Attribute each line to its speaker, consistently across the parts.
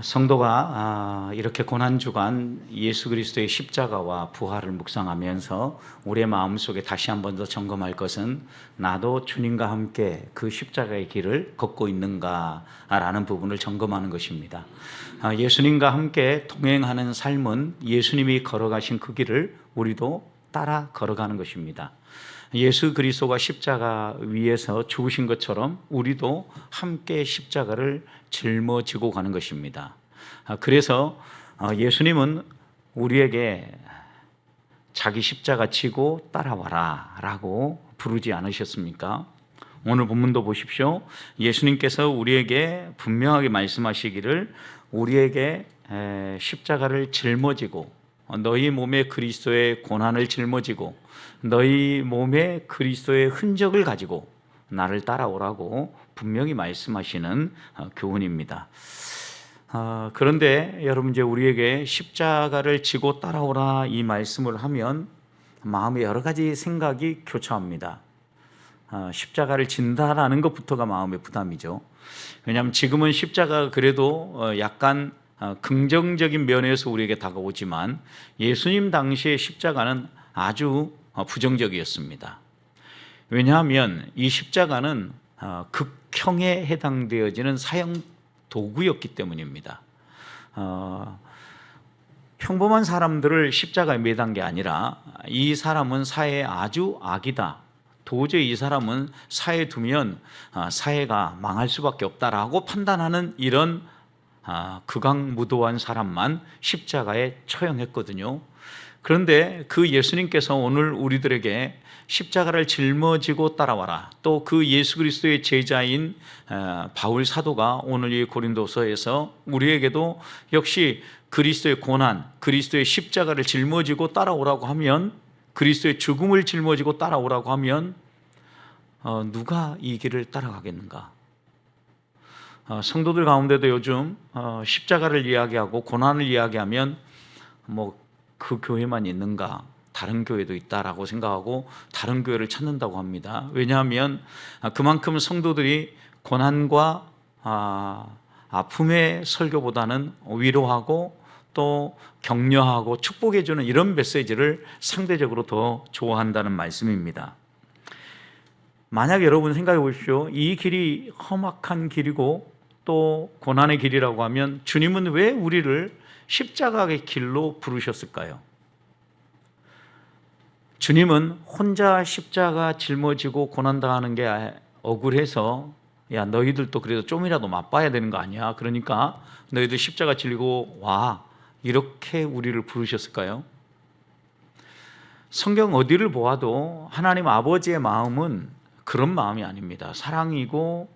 Speaker 1: 성도가 이렇게 고난주간 예수 그리스도의 십자가와 부활을 묵상하면서 우리의 마음속에 다시 한 번 더 점검할 것은 나도 주님과 함께 그 십자가의 길을 걷고 있는가라는 부분을 점검하는 것입니다. 예수님과 함께 동행하는 삶은 예수님이 걸어가신 그 길을 우리도 따라 걸어가는 것입니다. 예수 그리스도가 십자가 위에서 죽으신 것처럼 우리도 함께 십자가를 짊어지고 가는 것입니다. 그래서 예수님은 우리에게 자기 십자가 지고 따라와라 라고 부르지 않으셨습니까? 오늘 본문도 보십시오. 예수님께서 우리에게 분명하게 말씀하시기를 우리에게 십자가를 짊어지고 너희 몸에 그리스도의 고난을 짊어지고 너희 몸에 그리스도의 흔적을 가지고 나를 따라오라고 분명히 말씀하시는 교훈입니다. 그런데 여러분, 이제 우리에게 십자가를 지고 따라오라 이 말씀을 하면 마음에 여러 가지 생각이 교차합니다. 십자가를 진다라는 것부터가 마음의 부담이죠. 왜냐하면 지금은 십자가가 그래도 약간 긍정적인 면에서 우리에게 다가오지만 예수님 당시의 십자가는 아주 부정적이었습니다. 왜냐하면 이 십자가는 극형에 해당되어지는 사형 도구였기 때문입니다. 평범한 사람들을 십자가에 매단 게 아니라 이 사람은 사회에 아주 악이다, 도저히 이 사람은 사회에 두면 사회가 망할 수밖에 없다라고 판단하는 이런 극악무도한 사람만 십자가에 처형했거든요. 그런데 그 예수님께서 오늘 우리들에게 십자가를 짊어지고 따라와라, 또 그 예수 그리스도의 제자인 바울 사도가 오늘 이 고린도서에서 우리에게도 역시 그리스도의 고난, 그리스도의 십자가를 짊어지고 따라오라고 하면, 그리스도의 죽음을 짊어지고 따라오라고 하면 누가 이 길을 따라가겠는가? 성도들 가운데도 요즘 십자가를 이야기하고 고난을 이야기하면 그 교회만 있는가? 다른 교회도 있다라고 생각하고 다른 교회를 찾는다고 합니다. 왜냐하면 그만큼 성도들이 고난과 아픔의 설교보다는 위로하고 또 격려하고 축복해주는 이런 메시지를 상대적으로 더 좋아한다는 말씀입니다. 만약 여러분 생각해 보십시오. 이 길이 험악한 길이고 또 고난의 길이라고 하면 주님은 왜 우리를 십자가의 길로 부르셨을까요? 주님은 혼자 십자가 짊어지고 고난당하는 게 억울해서 야, 너희들도 그래도 좀이라도 맛봐야 되는 거 아니야? 그러니까 너희들 십자가 질고 와, 이렇게 우리를 부르셨을까요? 성경 어디를 보아도 하나님 아버지의 마음은 그런 마음이 아닙니다. 사랑이고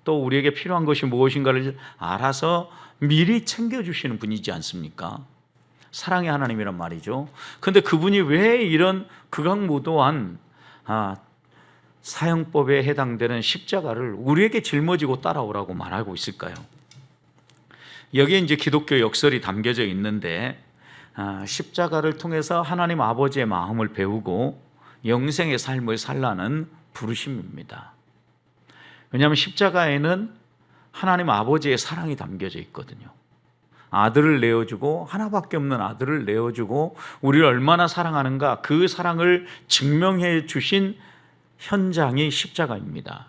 Speaker 1: 또 우리에게 필요한 것이 무엇인가를 알아서 미리 챙겨주시는 분이지 않습니까? 사랑의 하나님이란 말이죠. 그런데 그분이 왜 이런 극악무도한 사형법에 해당되는 십자가를 우리에게 짊어지고 따라오라고 말하고 있을까요? 여기에 이제 기독교 역설이 담겨져 있는데 십자가를 통해서 하나님 아버지의 마음을 배우고 영생의 삶을 살라는 부르심입니다. 왜냐하면 십자가에는 하나님 아버지의 사랑이 담겨져 있거든요. 아들을 내어주고, 하나밖에 없는 아들을 내어주고 우리를 얼마나 사랑하는가, 그 사랑을 증명해 주신 현장이 십자가입니다.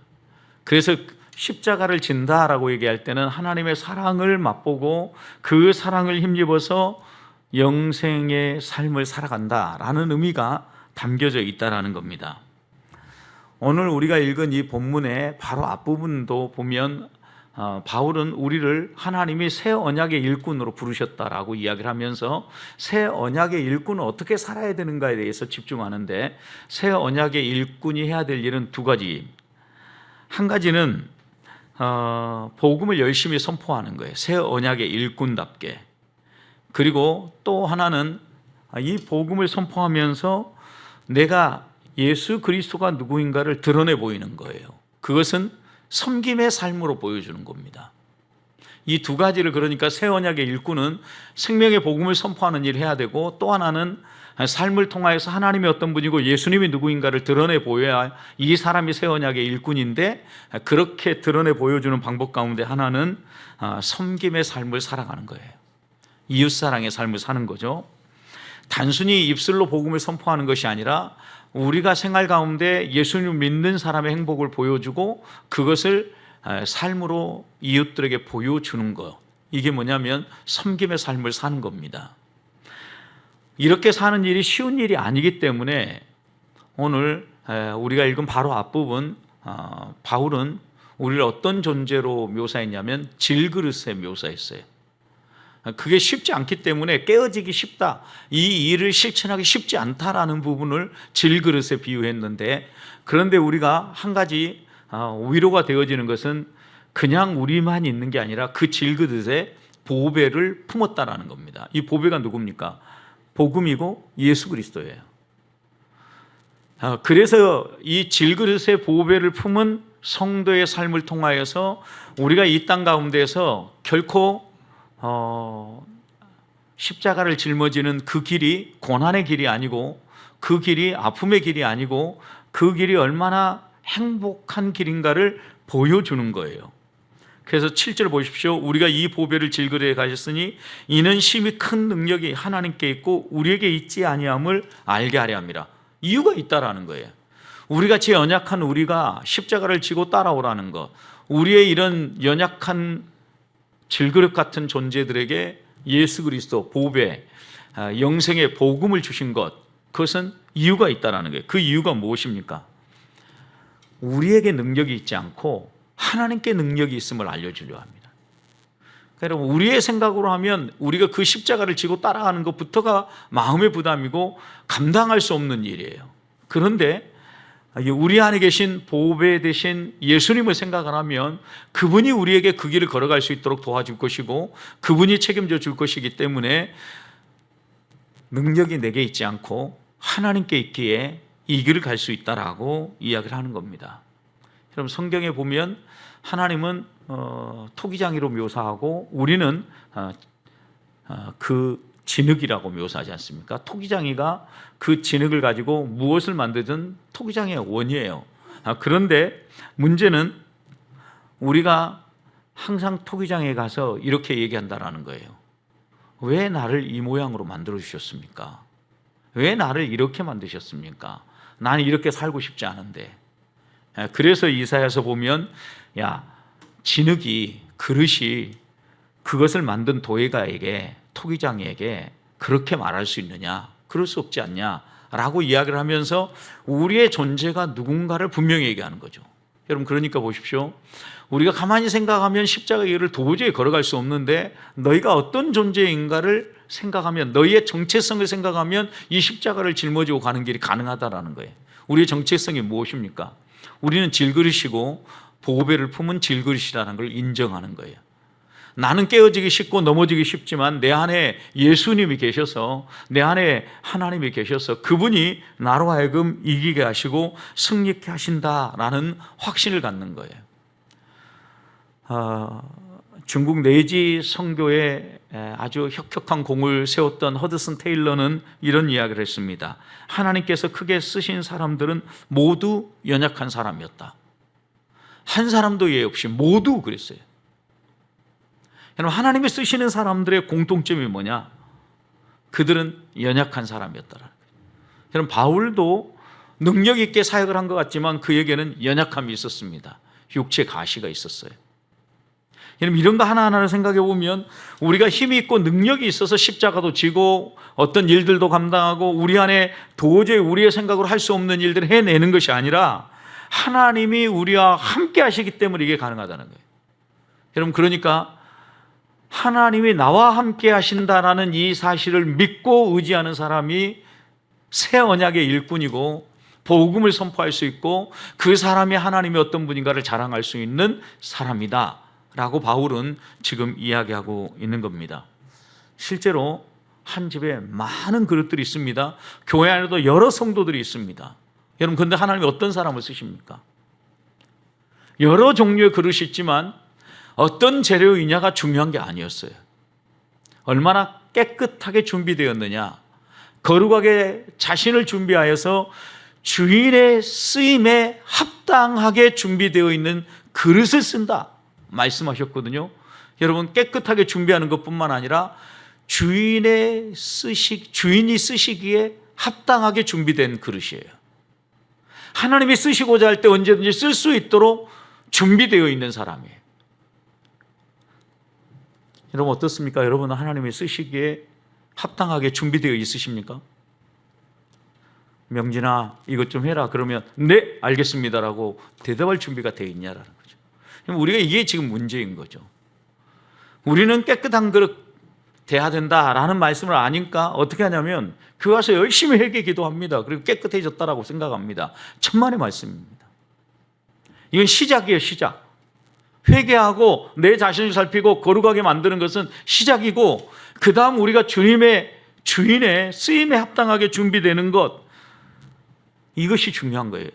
Speaker 1: 그래서 십자가를 진다라고 얘기할 때는 하나님의 사랑을 맛보고 그 사랑을 힘입어서 영생의 삶을 살아간다라는 의미가 담겨져 있다라는 겁니다. 오늘 우리가 읽은 이 본문의 바로 앞부분도 보면 바울은 우리를 하나님이 새 언약의 일꾼으로 부르셨다라고 이야기를 하면서 새 언약의 일꾼은 어떻게 살아야 되는가에 대해서 집중하는데, 새 언약의 일꾼이 해야 될 일은 두 가지. 한 가지는 복음을 열심히 선포하는 거예요. 새 언약의 일꾼답게. 그리고 또 하나는 이 복음을 선포하면서 내가 예수 그리스도가 누구인가를 드러내 보이는 거예요. 그것은 섬김의 삶으로 보여주는 겁니다. 이 두 가지를, 그러니까 새 언약의 일꾼은 생명의 복음을 선포하는 일을 해야 되고, 또 하나는 삶을 통하여서 하나님이 어떤 분이고 예수님이 누구인가를 드러내 보여야 이 사람이 새 언약의 일꾼인데, 그렇게 드러내 보여주는 방법 가운데 하나는 섬김의 삶을 살아가는 거예요. 이웃사랑의 삶을 사는 거죠. 단순히 입술로 복음을 선포하는 것이 아니라 우리가 생활 가운데 예수님을 믿는 사람의 행복을 보여주고 그것을 삶으로 이웃들에게 보여주는 것, 이게 뭐냐면 섬김의 삶을 사는 겁니다. 이렇게 사는 일이 쉬운 일이 아니기 때문에 오늘 우리가 읽은 바로 앞부분, 바울은 우리를 어떤 존재로 묘사했냐면 질그릇에 묘사했어요. 그게 쉽지 않기 때문에 깨어지기 쉽다, 이 일을 실천하기 쉽지 않다라는 부분을 질그릇에 비유했는데, 그런데 우리가 한 가지 위로가 되어지는 것은 그냥 우리만 있는 게 아니라 그 질그릇에 보배를 품었다라는 겁니다. 이 보배가 누굽니까? 복음이고 예수 그리스도예요. 그래서 이 질그릇의 보배를 품은 성도의 삶을 통하여서 우리가 이 땅 가운데서 결코 십자가를 짊어지는 그 길이 고난의 길이 아니고, 그 길이 아픔의 길이 아니고, 그 길이 얼마나 행복한 길인가를 보여주는 거예요. 그래서 7절 보십시오. 우리가 이 보배를 질그릇에 가졌으니 이는 심히 큰 능력이 하나님께 있고 우리에게 있지 아니함을 알게 하려 함이라. 이유가 있다라는 거예요. 우리같이 연약한 우리가 십자가를 지고 따라오라는 것, 우리의 이런 연약한 질그릇 같은 존재들에게 예수 그리스도 보배, 영생의 복음을 주신 것, 그것은 이유가 있다라는 거예요. 그 이유가 무엇입니까? 우리에게 능력이 있지 않고 하나님께 능력이 있음을 알려주려 합니다. 여러분, 우리의 생각으로 하면 우리가 그 십자가를 지고 따라가는 것부터가 마음의 부담이고 감당할 수 없는 일이에요. 그런데 우리 안에 계신 보배 되신 예수님을 생각을 하면 그분이 우리에게 그 길을 걸어갈 수 있도록 도와줄 것이고 그분이 책임져 줄 것이기 때문에 능력이 내게 있지 않고 하나님께 있기에 이 길을 갈 수 있다라고 이야기를 하는 겁니다. 여러분, 성경에 보면 하나님은 토기장이로 묘사하고 우리는 그 진흙이라고 묘사하지 않습니까? 토기장이가 그 진흙을 가지고 무엇을 만들든 토기장의 원이에요. 그런데 문제는 우리가 항상 토기장에 가서 이렇게 얘기한다라는 거예요. 왜 나를 이 모양으로 만들어 주셨습니까? 왜 나를 이렇게 만드셨습니까? 나는 이렇게 살고 싶지 않은데. 그래서 이사야서 보면 진흙이, 그릇이 그것을 만든 도예가에게, 토기장에게 그렇게 말할 수 있느냐? 그럴 수 없지 않냐? 라고 이야기를 하면서 우리의 존재가 누군가를 분명히 얘기하는 거죠. 여러분, 그러니까 보십시오. 우리가 가만히 생각하면 십자가의 길을 도저히 걸어갈 수 없는데 너희가 어떤 존재인가를 생각하면, 너희의 정체성을 생각하면 이 십자가를 짊어지고 가는 길이 가능하다라는 거예요. 우리의 정체성이 무엇입니까? 우리는 질그릇이고 보배를 품은 질그릇이라는 걸 인정하는 거예요. 나는 깨어지기 쉽고 넘어지기 쉽지만 내 안에 예수님이 계셔서, 내 안에 하나님이 계셔서 그분이 나로 하여금 이기게 하시고 승리케 하신다라는 확신을 갖는 거예요. 중국 내지 선교에 아주 혁혁한 공을 세웠던 허드슨 테일러는 이런 이야기를 했습니다. 하나님께서 크게 쓰신 사람들은 모두 연약한 사람이었다. 한 사람도 예 없이 모두 그랬어요. 여러분, 하나님이 쓰시는 사람들의 공통점이 뭐냐? 그들은 연약한 사람이었다라는 거예요. 여러분, 바울도 능력 있게 사역을 한 것 같지만 그에게는 연약함이 있었습니다. 육체 가시가 있었어요. 여러분, 이런 거 하나하나를 생각해 보면 우리가 힘이 있고 능력이 있어서 십자가도 지고 어떤 일들도 감당하고 우리 안에 도저히 우리의 생각으로 할 수 없는 일들을 해내는 것이 아니라 하나님이 우리와 함께 하시기 때문에 이게 가능하다는 거예요. 여러분, 그러니까 하나님이 나와 함께 하신다라는 이 사실을 믿고 의지하는 사람이 새 언약의 일꾼이고 복음을 선포할 수 있고 그 사람이 하나님이 어떤 분인가를 자랑할 수 있는 사람이다 라고 바울은 지금 이야기하고 있는 겁니다. 실제로 한 집에 많은 그릇들이 있습니다. 교회 안에도 여러 성도들이 있습니다. 여러분, 그런데 하나님이 어떤 사람을 쓰십니까? 여러 종류의 그릇이 있지만 어떤 재료이냐가 중요한 게 아니었어요. 얼마나 깨끗하게 준비되었느냐, 거룩하게 자신을 준비하여서 주인의 쓰임에 합당하게 준비되어 있는 그릇을 쓴다 말씀하셨거든요. 여러분, 깨끗하게 준비하는 것뿐만 아니라 주인이 쓰시기에 합당하게 준비된 그릇이에요. 하나님이 쓰시고자 할 때 언제든지 쓸 수 있도록 준비되어 있는 사람이에요. 여러분, 어떻습니까? 여러분은 하나님이 쓰시기에 합당하게 준비되어 있으십니까? 명진아, 이것 좀 해라 그러면 네 알겠습니다라고 대답할 준비가 되어 있냐라는 거죠. 우리가 이게 지금 문제인 거죠. 우리는 깨끗한 그릇 돼야 된다라는 말씀을 아니까 어떻게 하냐면 교회 와서 열심히 회개 기도합니다. 그리고 깨끗해졌다라고 생각합니다. 천만의 말씀입니다. 이건 시작이에요. 시작. 회개하고 내 자신을 살피고 거룩하게 만드는 것은 시작이고, 그 다음 우리가 주인의 쓰임에 합당하게 준비되는 것, 이것이 중요한 거예요.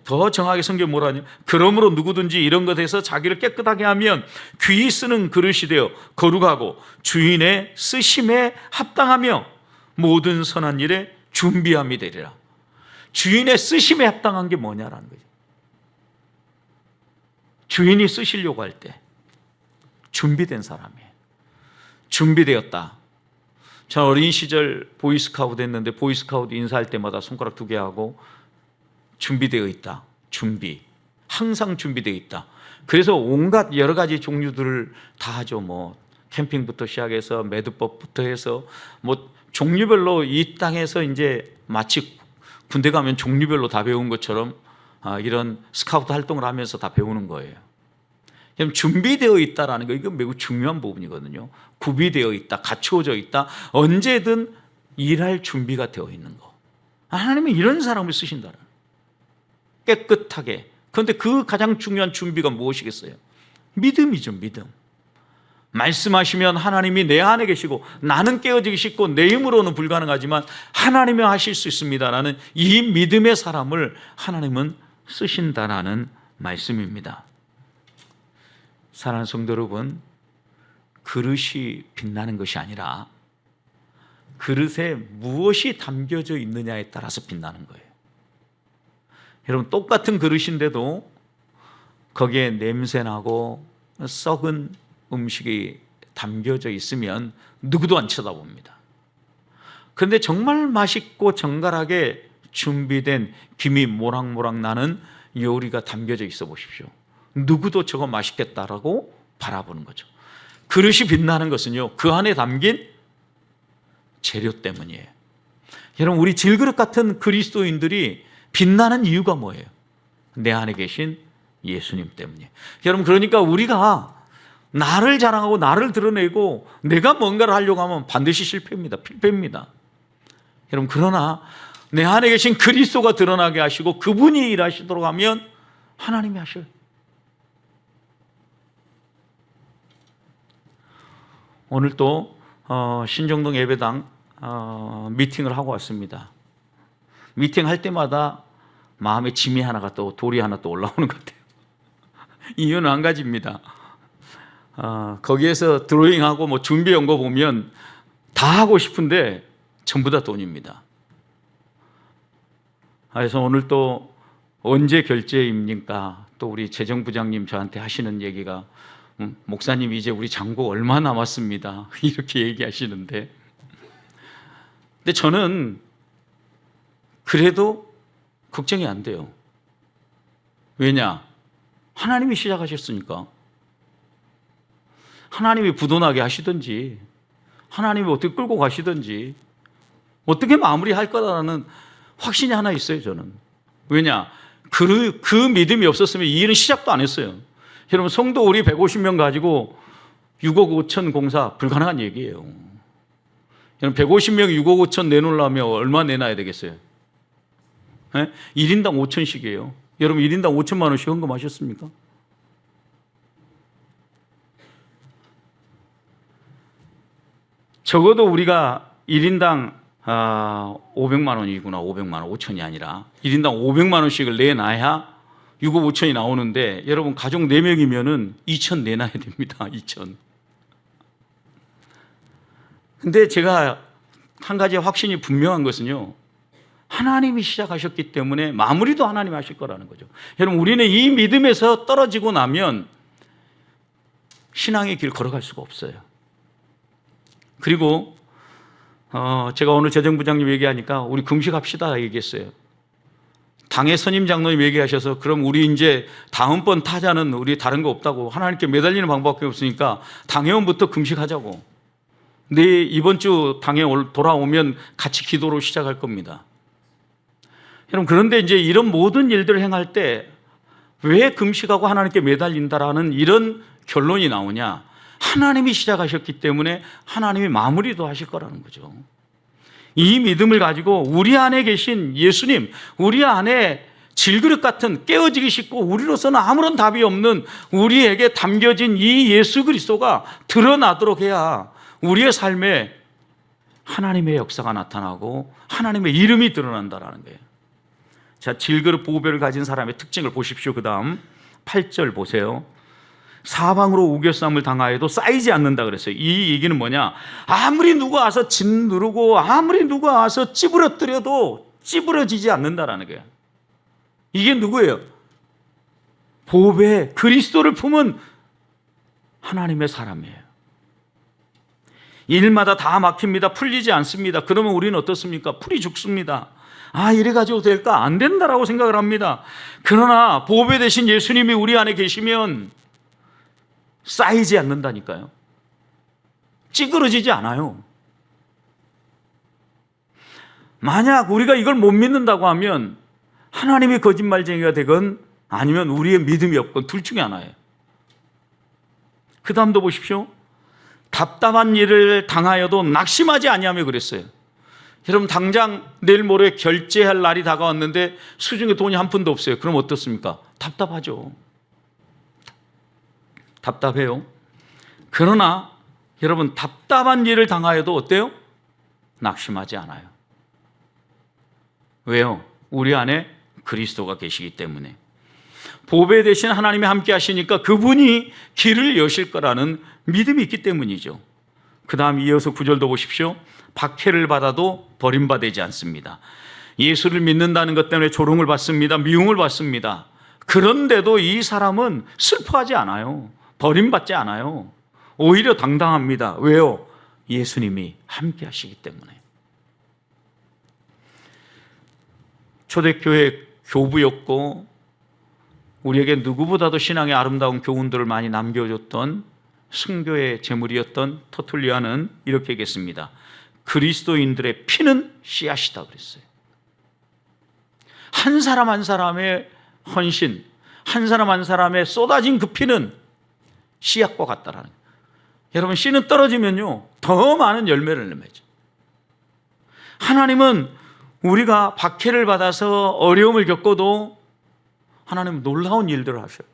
Speaker 1: 더 정확하게 성경이 뭐라 하냐면, 그러므로 누구든지 이런 것에서 자기를 깨끗하게 하면 귀히 쓰는 그릇이 되어 거룩하고 주인의 쓰심에 합당하며 모든 선한 일에 준비함이 되리라. 주인의 쓰심에 합당한 게 뭐냐라는 거죠. 주인이 쓰시려고 할 때 준비된 사람이에요. 준비되었다. 전 어린 시절 보이스카우트 했는데 보이스카우트 인사할 때마다 손가락 2개 하고 준비되어 있다. 준비. 항상 준비되어 있다. 그래서 온갖 여러 가지 종류들을 다 하죠. 뭐 캠핑부터 시작해서 매듭법부터 해서 뭐 종류별로 이 땅에서 이제 마치 군대 가면 종류별로 다 배운 것처럼 이런 스카우트 활동을 하면서 다 배우는 거예요. 그럼 준비되어 있다라는 거, 이건 매우 중요한 부분이거든요. 구비되어 있다, 갖추어져 있다, 언제든 일할 준비가 되어 있는 거. 하나님은 이런 사람을 쓰신다는 거예요. 깨끗하게. 그런데 그 가장 중요한 준비가 무엇이겠어요? 믿음이죠. 믿음. 말씀하시면 하나님이 내 안에 계시고 나는 깨어지기 쉽고 내 힘으로는 불가능하지만 하나님이 하실 수 있습니다라는 이 믿음의 사람을 하나님은 쓰신다라는 말씀입니다. 사랑하는 성도 여러분, 그릇이 빛나는 것이 아니라 그릇에 무엇이 담겨져 있느냐에 따라서 빛나는 거예요. 여러분, 똑같은 그릇인데도 거기에 냄새나고 썩은 음식이 담겨져 있으면 누구도 안 쳐다봅니다. 그런데 정말 맛있고 정갈하게 준비된 김이 모락모락 나는 요리가 담겨져 있어 보십시오. 누구도 저거 맛있겠다라고 바라보는 거죠. 그릇이 빛나는 것은요, 그 안에 담긴 재료 때문이에요. 여러분, 우리 질그릇 같은 그리스도인들이 빛나는 이유가 뭐예요? 내 안에 계신 예수님 때문이에요. 여러분, 그러니까 우리가 나를 자랑하고 나를 드러내고 내가 뭔가를 하려고 하면 반드시 실패입니다. 필패입니다. 여러분, 그러나 내 안에 계신 그리스도가 드러나게 하시고 그분이 일하시도록 하면 하나님이 하셔요. 오늘 또 신정동 예배당 미팅을 하고 왔습니다. 미팅할 때마다 마음에 짐이 하나가 또 돌이 하나 또 올라오는 것 같아요. 이유는 한 가지입니다. 거기에서 드로잉하고 뭐 준비한 거 보면 다 하고 싶은데 전부 다 돈입니다. 그래서 오늘 또 언제 결제입니까? 또 우리 재정부장님 저한테 하시는 얘기가 목사님 이제 우리 잔고 얼마 남았습니다. 이렇게 얘기하시는데, 근데 저는 그래도 걱정이 안 돼요. 왜냐? 하나님이 시작하셨으니까. 하나님이 부도나게 하시든지 하나님이 어떻게 끌고 가시든지 어떻게 마무리할 거라는 확신이 하나 있어요. 저는. 왜냐? 그 믿음이 없었으면 이 일은 시작도 안 했어요. 여러분, 성도 우리 150명 가지고 6억 5천 공사 불가능한 얘기예요. 여러분, 150명 6억 5천 내놓으려면 얼마 내놔야 되겠어요? 1인당 5천씩이에요. 여러분, 1인당 5천만 원씩 헌금하셨습니까? 적어도 우리가 1인당 500만 원이구나. 500만 원, 5천이 아니라 1인당 500만 원씩을 내놔야 6억 5천이 나오는데, 여러분 가족 4명이면은 2천 내놔야 됩니다. 2천. 근데 제가 한 가지 확신이 분명한 것은요, 하나님이 시작하셨기 때문에 마무리도 하나님이 하실 거라는 거죠. 여러분, 우리는 이 믿음에서 떨어지고 나면 신앙의 길 걸어갈 수가 없어요. 그리고 제가 오늘 재정부장님 얘기하니까 우리 금식합시다 얘기했어요. 당의 선임 장로님 얘기하셔서 그럼 우리 이제 다음번 타자는 우리 다른 거 없다고, 하나님께 매달리는 방법밖에 없으니까 당회원부터 금식하자고. 이번 주 당에 돌아오면 같이 기도로 시작할 겁니다. 여러분, 그런데 이제 이런 모든 일들을 행할 때 왜 금식하고 하나님께 매달린다라는 이런 결론이 나오냐? 하나님이 시작하셨기 때문에 하나님이 마무리도 하실 거라는 거죠. 이 믿음을 가지고 우리 안에 계신 예수님, 우리 안에 질그릇 같은 깨어지기 쉽고 우리로서는 아무런 답이 없는 우리에게 담겨진 이 예수 그리스도가 드러나도록 해야 우리의 삶에 하나님의 역사가 나타나고 하나님의 이름이 드러난다는 거예요. 자, 질그릇 보배를 가진 사람의 특징을 보십시오. 그 다음 8절 보세요. 사방으로 우겨쌈을 당하여도 쌓이지 않는다 그랬어요. 이 얘기는 뭐냐? 아무리 누가 와서 짓누르고 아무리 누가 와서 찌부러뜨려도 찌부러지지 않는다라는 거예요. 이게 누구예요? 보배, 그리스도를 품은 하나님의 사람이에요. 일마다 다 막힙니다. 풀리지 않습니다. 그러면 우리는 어떻습니까? 풀이 죽습니다. 이래가지고 될까? 안 된다라고 생각을 합니다. 그러나 보배 대신 예수님이 우리 안에 계시면 쌓이지 않는다니까요. 찌그러지지 않아요. 만약 우리가 이걸 못 믿는다고 하면 하나님이 거짓말쟁이가 되건 아니면 우리의 믿음이 없건 둘 중에 하나예요. 그 다음도 보십시오. 답답한 일을 당하여도 낙심하지 아니하며 그랬어요. 여러분, 당장 내일 모레 결제할 날이 다가왔는데 수중에 돈이 한 푼도 없어요. 그럼 어떻습니까? 답답하죠. 답답해요. 그러나 여러분, 답답한 일을 당하여도 어때요? 낙심하지 않아요. 왜요? 우리 안에 그리스도가 계시기 때문에. 보배 대신 하나님이 함께 하시니까 그분이 길을 여실 거라는 믿음이 있기 때문이죠. 그 다음 이어서 9절도 보십시오. 박해를 받아도 버림받지 않습니다. 예수를 믿는다는 것 때문에 조롱을 받습니다. 미움을 받습니다. 그런데도 이 사람은 슬퍼하지 않아요. 버림받지 않아요. 오히려 당당합니다. 왜요? 예수님이 함께 하시기 때문에. 초대교회 교부였고 우리에게 누구보다도 신앙의 아름다운 교훈들을 많이 남겨줬던 순교의 제물이었던 터툴리아는 이렇게 얘기했습니다. 그리스도인들의 피는 씨앗이다 그랬어요. 한 사람 한 사람의 헌신, 한 사람 한 사람의 쏟아진 그 피는 씨앗과 같다라는 거예요. 여러분, 씨는 떨어지면요 더 많은 열매를 맺죠. 하나님은 우리가 박해를 받아서 어려움을 겪어도 하나님은 놀라운 일들을 하셔요.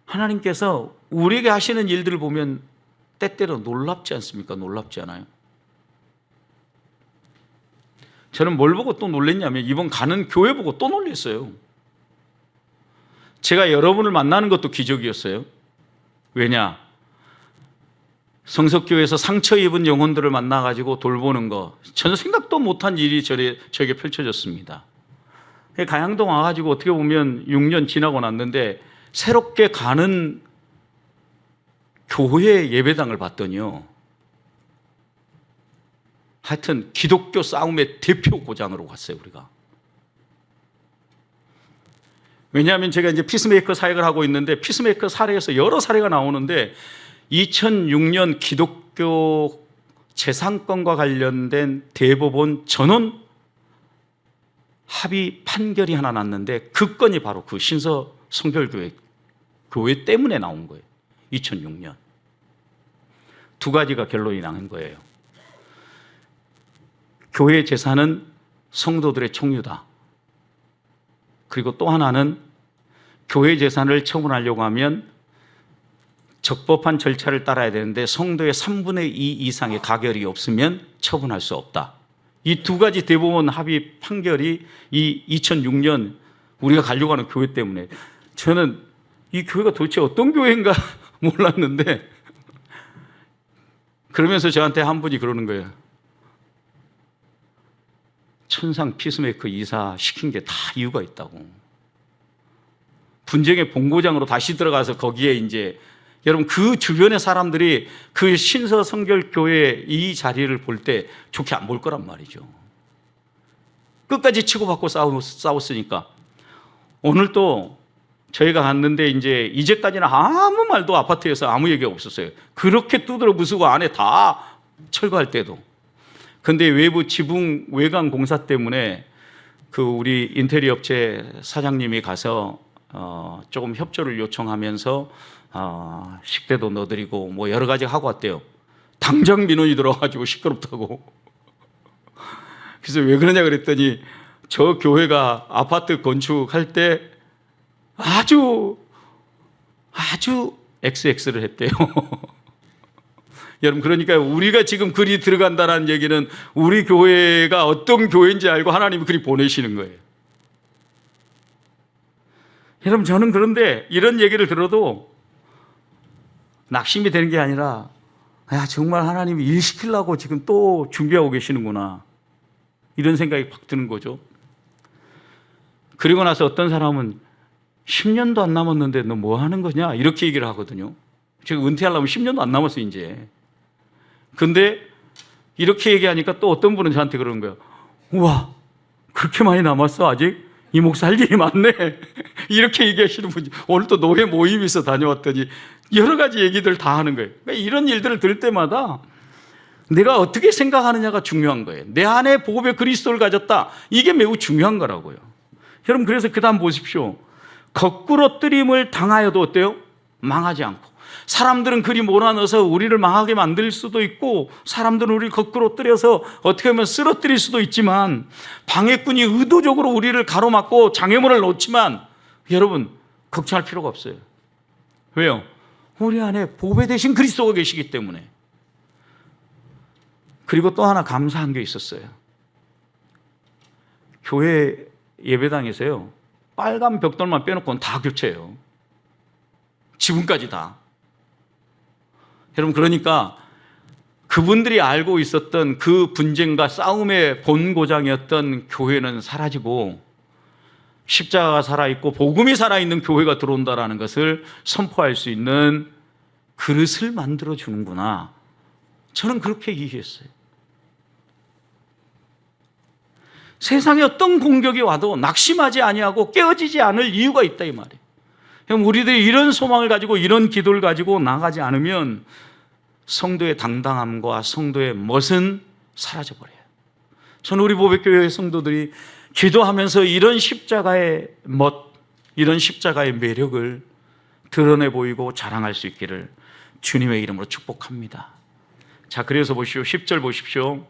Speaker 1: 하나님께서 우리에게 하시는 일들을 보면 때때로 놀랍지 않습니까? 놀랍지 않아요? 저는 뭘 보고 또 놀랬냐면 이번 가는 교회 보고 또 놀랐어요. 제가 여러분을 만나는 것도 기적이었어요. 왜냐? 성석교회에서 상처 입은 영혼들을 만나가지고 돌보는 거, 전혀 생각도 못한 일이 저에게 펼쳐졌습니다. 가양동 와가지고 어떻게 보면 6년 지나고 났는데 새롭게 가는 교회 예배당을 봤더니요, 하여튼 기독교 싸움의 대표 고장으로 갔어요, 우리가. 왜냐하면 제가 이제 피스메이커 사역을 하고 있는데 피스메이커 사례에서 여러 사례가 나오는데 2006년 기독교 재산권과 관련된 대법원 전원 합의 판결이 하나 났는데 그 건이 바로 그 신서 성결교회 교회 때문에 나온 거예요. 2006년. 두 가지가 결론이 나는 거예요. 교회 재산은 성도들의 총유다. 그리고 또 하나는 교회 재산을 처분하려고 하면 적법한 절차를 따라야 되는데 성도의 3분의 2 이상의 가결이 없으면 처분할 수 없다. 이 두 가지 대법원 합의 판결이 이 2006년 우리가 가려고 하는 교회 때문에, 저는 이 교회가 도대체 어떤 교회인가 몰랐는데, 그러면서 저한테 한 분이 그러는 거예요. 천상 피스메이커 이사 시킨 게 다 이유가 있다고. 분쟁의 본고장으로 다시 들어가서 거기에 이제, 여러분 그 주변의 사람들이 그 신서 성결교회 이 자리를 볼 때 좋게 안 볼 거란 말이죠. 끝까지 치고받고 싸웠으니까. 오늘 또 저희가 갔는데 이제까지는 아무 말도 아파트에서 아무 얘기가 없었어요. 그렇게 두드러 부수고 안에 다 철거할 때도. 근데 외부 지붕 외관 공사 때문에 그 우리 인테리어 업체 사장님이 가서 조금 협조를 요청하면서 식대도 넣어드리고 뭐 여러 가지 하고 왔대요. 당장 민원이 들어와가지고 시끄럽다고. 그래서 왜 그러냐 그랬더니 저 교회가 아파트 건축할 때 아주 XX를 했대요. 여러분, 그러니까 우리가 지금 글이 들어간다는 얘기는 우리 교회가 어떤 교회인지 알고 하나님이 글이 보내시는 거예요. 여러분, 저는 그런데 이런 얘기를 들어도 낙심이 되는 게 아니라, 야, 정말 하나님이 일 시키려고 지금 또 준비하고 계시는구나, 이런 생각이 확 드는 거죠. 그리고 나서 어떤 사람은 10년도 안 남았는데 너 뭐 하는 거냐, 이렇게 얘기를 하거든요. 제가 은퇴하려면 10년도 안 남았어 이제. 근데 이렇게 얘기하니까 또 어떤 분은 저한테 그러는 거예요. 우와, 그렇게 많이 남았어 아직? 이 목사 할 일이 많네. 이렇게 얘기하시는 분이, 오늘 또 노회 모임에서 다녀왔더니 여러 가지 얘기들 다 하는 거예요. 그러니까 이런 일들을 들을 때마다 내가 어떻게 생각하느냐가 중요한 거예요. 내 안에 복음의 그리스도를 가졌다, 이게 매우 중요한 거라고요. 여러분, 그래서 그 다음 보십시오. 거꾸로 뜨림을 당하여도 어때요? 망하지 않고. 사람들은 그리 몰아넣어서 우리를 망하게 만들 수도 있고, 사람들은 우리를 거꾸로 뜨려서 어떻게 보면 쓰러뜨릴 수도 있지만, 방해꾼이 의도적으로 우리를 가로막고 장애물을 놓지만, 여러분 걱정할 필요가 없어요. 왜요? 우리 안에 보배 되신 그리스도가 계시기 때문에. 그리고 또 하나 감사한 게 있었어요. 교회 예배당에서요, 빨간 벽돌만 빼놓고는 다 교체해요. 지붕까지 다. 여러분, 그러니까 그분들이 알고 있었던 그 분쟁과 싸움의 본고장이었던 교회는 사라지고 십자가가 살아있고 복음이 살아있는 교회가 들어온다는 것을 선포할 수 있는 그릇을 만들어주는구나, 저는 그렇게 이해했어요. 세상에 어떤 공격이 와도 낙심하지 아니하고 깨어지지 않을 이유가 있다, 이 말이에요. 우리들이 이런 소망을 가지고 이런 기도를 가지고 나가지 않으면 성도의 당당함과 성도의 멋은 사라져버려요. 저는 우리 보배교회 성도들이 기도하면서 이런 십자가의 멋, 이런 십자가의 매력을 드러내 보이고 자랑할 수 있기를 주님의 이름으로 축복합니다. 자, 그래서 보십시오. 10절 보십시오.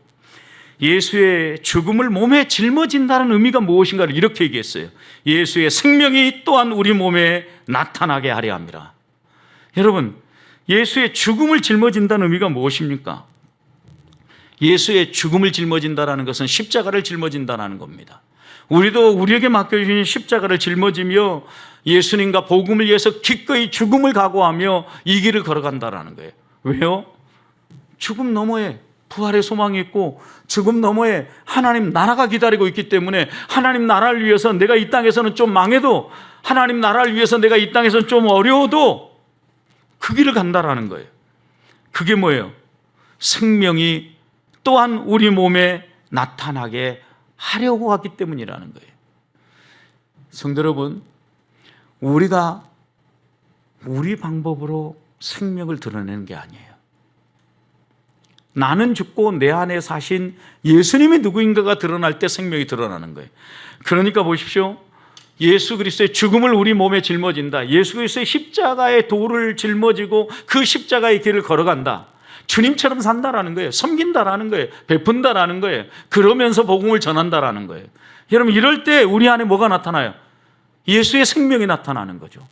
Speaker 1: 예수의 죽음을 몸에 짊어진다는 의미가 무엇인가를 이렇게 얘기했어요. 예수의 생명이 또한 우리 몸에 나타나게 하려 함이라. 여러분, 예수의 죽음을 짊어진다는 의미가 무엇입니까? 예수의 죽음을 짊어진다는 것은 십자가를 짊어진다는 겁니다. 우리도 우리에게 맡겨주신 십자가를 짊어지며 예수님과 복음을 위해서 기꺼이 죽음을 각오하며 이 길을 걸어간다는 거예요. 왜요? 죽음 너머에 부활의 소망이 있고, 죽음 너머에 하나님 나라가 기다리고 있기 때문에, 하나님 나라를 위해서 내가 이 땅에서는 좀 망해도, 하나님 나라를 위해서 내가 이 땅에서는 좀 어려워도 그 길을 간다라는 거예요. 그게 뭐예요? 생명이 또한 우리 몸에 나타나게 하려고 하기 때문이라는 거예요. 성도 여러분, 우리가 우리 방법으로 생명을 드러내는 게 아니에요. 나는 죽고 내 안에 사신 예수님이 누구인가가 드러날 때 생명이 드러나는 거예요. 그러니까 보십시오. 예수 그리스도의 죽음을 우리 몸에 짊어진다. 예수 그리스도의 십자가의 돌을 짊어지고 그 십자가의 길을 걸어간다. 주님처럼 산다라는 거예요. 섬긴다라는 거예요. 베푼다라는 거예요. 그러면서 복음을 전한다라는 거예요. 여러분, 이럴 때 우리 안에 뭐가 나타나요? 예수의 생명이 나타나는 거죠.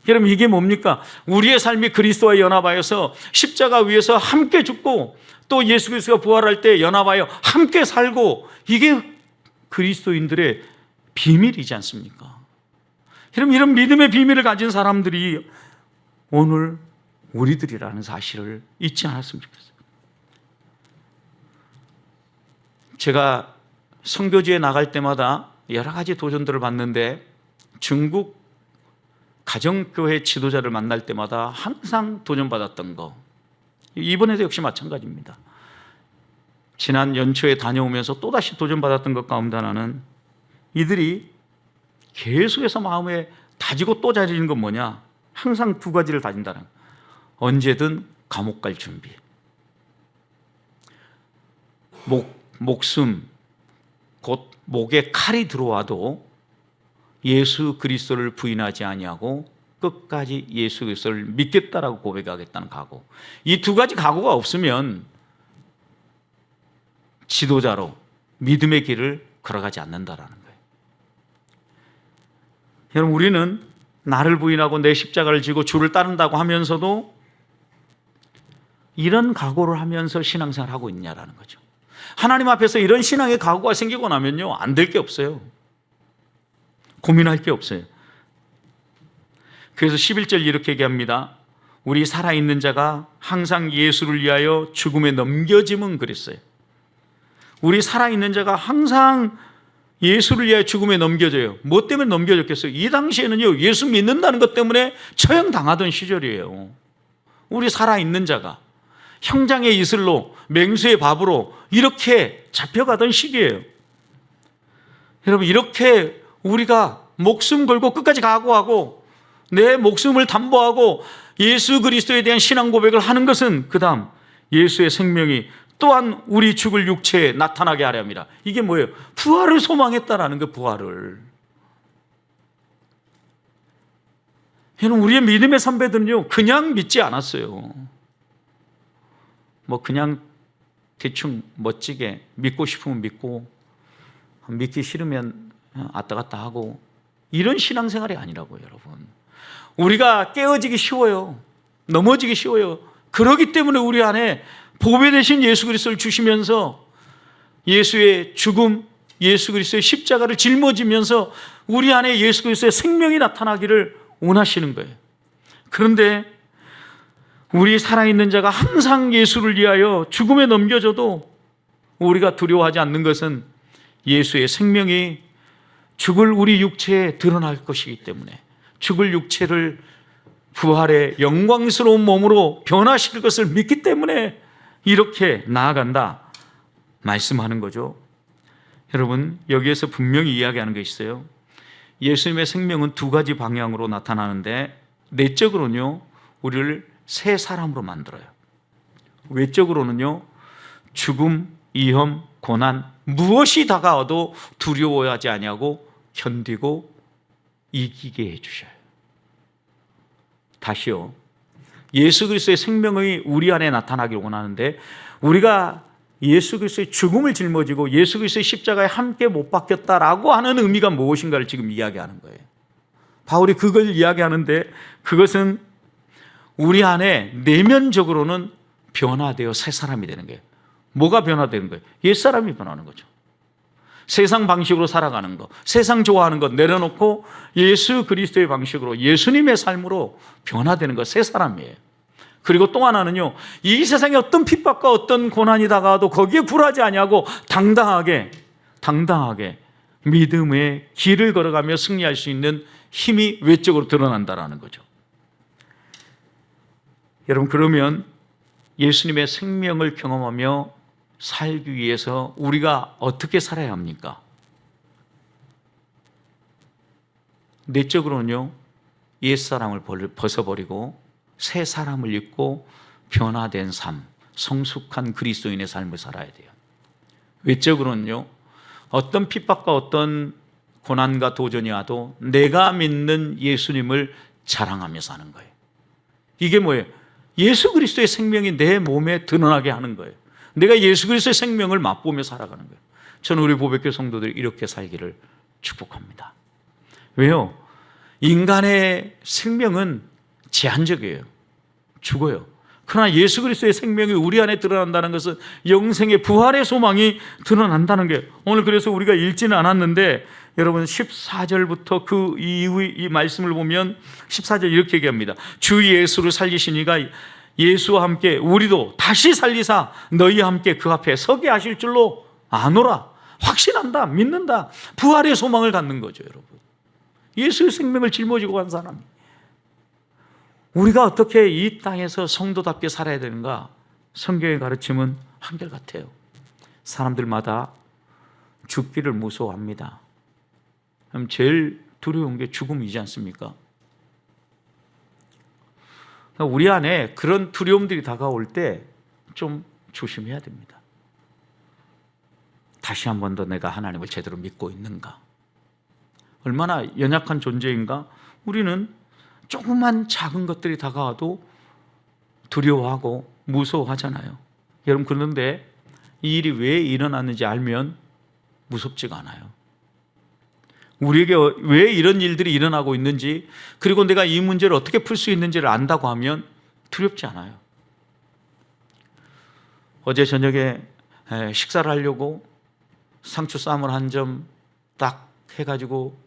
Speaker 1: 여러분, 이게 뭡니까? 우리의 삶이 그리스도와 연합하여서 십자가 위에서 함께 죽고, 또 예수 그리스도가 부활할 때 연합하여 함께 살고, 이게 그리스도인들의 비밀이지 않습니까? 여러분, 이런 믿음의 비밀을 가진 사람들이 오늘 우리들이라는 사실을 잊지 않았으면 좋겠어요. 제가 선교지에 나갈 때마다 여러 가지 도전들을 받는데 중국 가정교회 지도자를 만날 때마다 항상 도전받았던 거, 이번에도 역시 마찬가지입니다. 지난 연초에 다녀오면서 또다시 도전받았던 것 가운데 하나는 이들이 계속해서 마음에 다지고 또 다지는 건 뭐냐? 항상 두 가지를 다진다는 거예요. 언제든 감옥 갈 준비. 목숨, 곧 목에 칼이 들어와도 예수 그리스도를 부인하지 아니하고 끝까지 예수 그리스도를 믿겠다라고 고백하겠다는 각오. 이 두 가지 각오가 없으면 지도자로 믿음의 길을 걸어가지 않는다라는 거예요. 여러분, 우리는 나를 부인하고 내 십자가를 지고 주를 따른다고 하면서도 이런 각오를 하면서 신앙생활을 하고 있냐라는 거죠. 하나님 앞에서 이런 신앙의 각오가 생기고 나면요, 안 될 게 없어요. 고민할 게 없어요. 그래서 11절 이렇게 얘기합니다. 우리 살아있는 자가 항상 예수를 위하여 죽음에 넘겨짐은 그랬어요. 우리 살아있는 자가 항상 예수를 위하여 죽음에 넘겨져요. 뭐 때문에 넘겨졌겠어요? 이 당시에는요, 예수 믿는다는 것 때문에 처형당하던 시절이에요. 우리 살아있는 자가 형장의 이슬로, 맹수의 밥으로 이렇게 잡혀가던 시기예요. 여러분, 이렇게 우리가 목숨 걸고 끝까지 각오하고 내 목숨을 담보하고 예수 그리스도에 대한 신앙 고백을 하는 것은 그 다음 예수의 생명이 또한 우리 죽을 육체에 나타나게 하려 합니다. 이게 뭐예요? 부활을 소망했다라는 거, 부활을. 여러분, 우리의 믿음의 선배들은요, 그냥 믿지 않았어요. 뭐 그냥 대충 멋지게 믿고 싶으면 믿고 믿기 싫으면 왔다 갔다 하고, 이런 신앙생활이 아니라고요. 여러분, 우리가 깨어지기 쉬워요. 넘어지기 쉬워요. 그렇기 때문에 우리 안에 보배 되신 예수 그리스도를 주시면서 예수의 죽음, 예수 그리스도의 십자가를 짊어지면서 우리 안에 예수 그리스도의 생명이 나타나기를 원하시는 거예요. 그런데 우리 살아있는 자가 항상 예수를 위하여 죽음에 넘겨져도 우리가 두려워하지 않는 것은 예수의 생명이 죽을 우리 육체에 드러날 것이기 때문에, 죽을 육체를 부활의 영광스러운 몸으로 변화시킬 것을 믿기 때문에 이렇게 나아간다 말씀하는 거죠. 여러분, 여기에서 분명히 이야기하는 게 있어요. 예수님의 생명은 두 가지 방향으로 나타나는데, 내적으로는요, 우리를 새 사람으로 만들어요. 외적으로는요, 죽음, 위험, 고난 무엇이 다가와도 두려워하지 아니하고 견디고 이기게 해주셔요. 다시요, 예수 그리스도의 생명이 우리 안에 나타나기를 원하는데, 우리가 예수 그리스도의 죽음을 짊어지고 예수 그리스도의 십자가에 함께 못 박혔다라고 하는 의미가 무엇인가를 지금 이야기하는 거예요. 바울이 그걸 이야기하는데, 그것은 우리 안에 내면적으로는 변화되어 새 사람이 되는 거예요. 뭐가 변화되는 거예요? 옛사람이 변하는 거죠. 세상 방식으로 살아가는 것, 세상 좋아하는 것 내려놓고 예수 그리스도의 방식으로, 예수님의 삶으로 변화되는 것, 새 사람이에요. 그리고 또 하나는요, 이 세상에 어떤 핍박과 어떤 고난이 다가와도 거기에 굴하지 아니하고 당당하게 믿음의 길을 걸어가며 승리할 수 있는 힘이 외적으로 드러난다라는 거죠. 여러분, 그러면 예수님의 생명을 경험하며 살기 위해서 우리가 어떻게 살아야 합니까? 내적으로는요, 옛사람을 벗어버리고 새 사람을 입고 변화된 삶, 성숙한 그리스도인의 삶을 살아야 돼요. 외적으로는요, 어떤 핍박과 어떤 고난과 도전이 와도 내가 믿는 예수님을 자랑하며 사는 거예요. 이게 뭐예요? 예수 그리스도의 생명이 내 몸에 드러나게 하는 거예요. 내가 예수 그리스도의 생명을 맛보며 살아가는 거예요. 저는 우리 보백교 성도들이 이렇게 살기를 축복합니다. 왜요? 인간의 생명은 제한적이에요. 죽어요. 그러나 예수 그리스도의 생명이 우리 안에 드러난다는 것은 영생의 부활의 소망이 드러난다는 게, 오늘 그래서 우리가 읽지는 않았는데 여러분 14절부터 그 이후 이 말씀을 보면 14절 이렇게 얘기합니다. 주 예수를 살리신 이가 예수와 함께 우리도 다시 살리사 너희와 함께 그 앞에 서게 하실 줄로 아노라. 확신한다, 믿는다. 부활의 소망을 갖는 거죠, 여러분. 예수의 생명을 짊어지고 간 사람이. 우리가 어떻게 이 땅에서 성도답게 살아야 되는가? 성경의 가르침은 한결같아요. 사람들마다 죽기를 무서워합니다. 그럼 제일 두려운 게 죽음이지 않습니까? 우리 안에 그런 두려움들이 다가올 때 좀 조심해야 됩니다. 다시 한 번 더 내가 하나님을 제대로 믿고 있는가? 얼마나 연약한 존재인가? 우리는 조그만 작은 것들이 다가와도 두려워하고 무서워하잖아요. 여러분, 그런데 이 일이 왜 일어났는지 알면 무섭지가 않아요. 우리에게 왜 이런 일들이 일어나고 있는지, 그리고 내가 이 문제를 어떻게 풀 수 있는지를 안다고 하면 두렵지 않아요. 어제 저녁에 식사를 하려고 상추 쌈을 한 점 딱 해가지고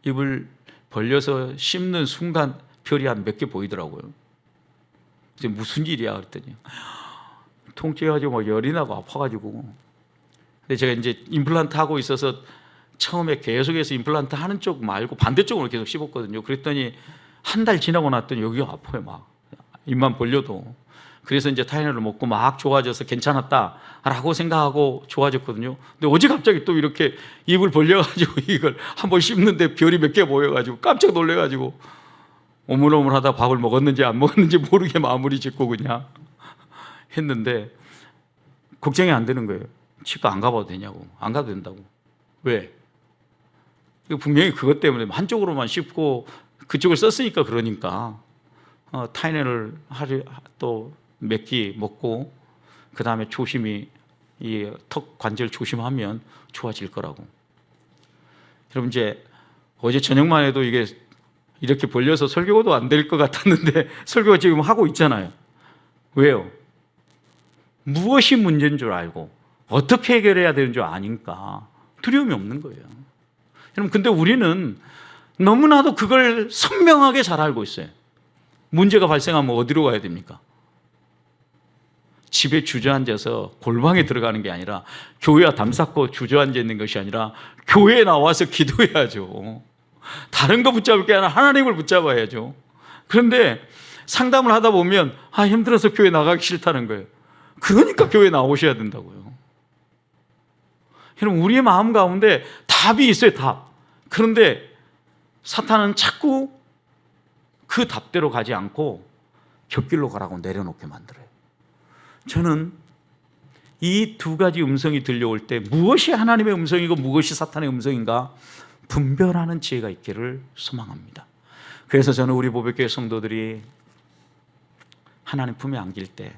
Speaker 1: 입을 벌려서 씹는 순간 별이 한 몇 개 보이더라고요. 이제 무슨 일이야 그랬더니 통째가지고 막 열이 나고 아파가지고. 근데 제가 이제 임플란트 하고 있어서 처음에 계속해서 임플란트 하는 쪽 말고 반대쪽으로 계속 씹었거든요. 그랬더니 한 달 지나고 났더니 여기가 아파요. 막 입만 벌려도. 그래서 이제 타이레놀을 먹고 막 좋아져서 괜찮았다라고 생각하고 좋아졌거든요. 근데 어제 갑자기 또 이렇게 입을 벌려가지고 이걸 한번 씹는데 별이 몇 개 보여가지고 깜짝 놀래가지고 오물오물하다 밥을 먹었는지 안 먹었는지 모르게 마무리 짓고 그냥 했는데 걱정이 안 되는 거예요. 치과 안 가봐도 되냐고. 안 가도 된다고. 왜? 이거 분명히 그것 때문에 한쪽으로만 씹고 그쪽을 썼으니까 그러니까 타이레놀을 또 몇 끼 먹고 그 다음에 조심히 이 턱 관절 조심하면 좋아질 거라고. 여러분, 이제 어제 저녁만 해도 이게 이렇게 벌려서 설교도 안 될 것 같았는데 설교 지금 하고 있잖아요. 왜요? 무엇이 문제인 줄 알고 어떻게 해결해야 되는 줄 아니까 두려움이 없는 거예요. 여러분, 근데 우리는 너무나도 그걸 선명하게 잘 알고 있어요. 문제가 발생하면 어디로 가야 됩니까? 집에 주저앉아서 골방에 들어가는 게 아니라, 교회와 담 쌓고 주저앉아 있는 것이 아니라 교회에 나와서 기도해야죠. 다른 거 붙잡을 게 아니라 하나님을 붙잡아야죠. 그런데 상담을 하다 보면 힘들어서 교회 나가기 싫다는 거예요. 그러니까 교회 나오셔야 된다고요. 여러분, 우리의 마음 가운데 답이 있어요. 답. 그런데 사탄은 자꾸 그 답대로 가지 않고 곁길로 가라고 내려놓게 만들어요. 저는 이 두 가지 음성이 들려올 때 무엇이 하나님의 음성이고 무엇이 사탄의 음성인가 분별하는 지혜가 있기를 소망합니다. 그래서 저는 우리 보배교회 성도들이 하나님 품에 안길 때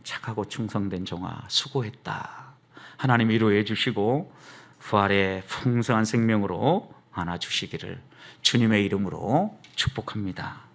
Speaker 1: 착하고 충성된 종아 수고했다, 하나님 위로해 주시고 부활의 풍성한 생명으로 안아주시기를 주님의 이름으로 축복합니다.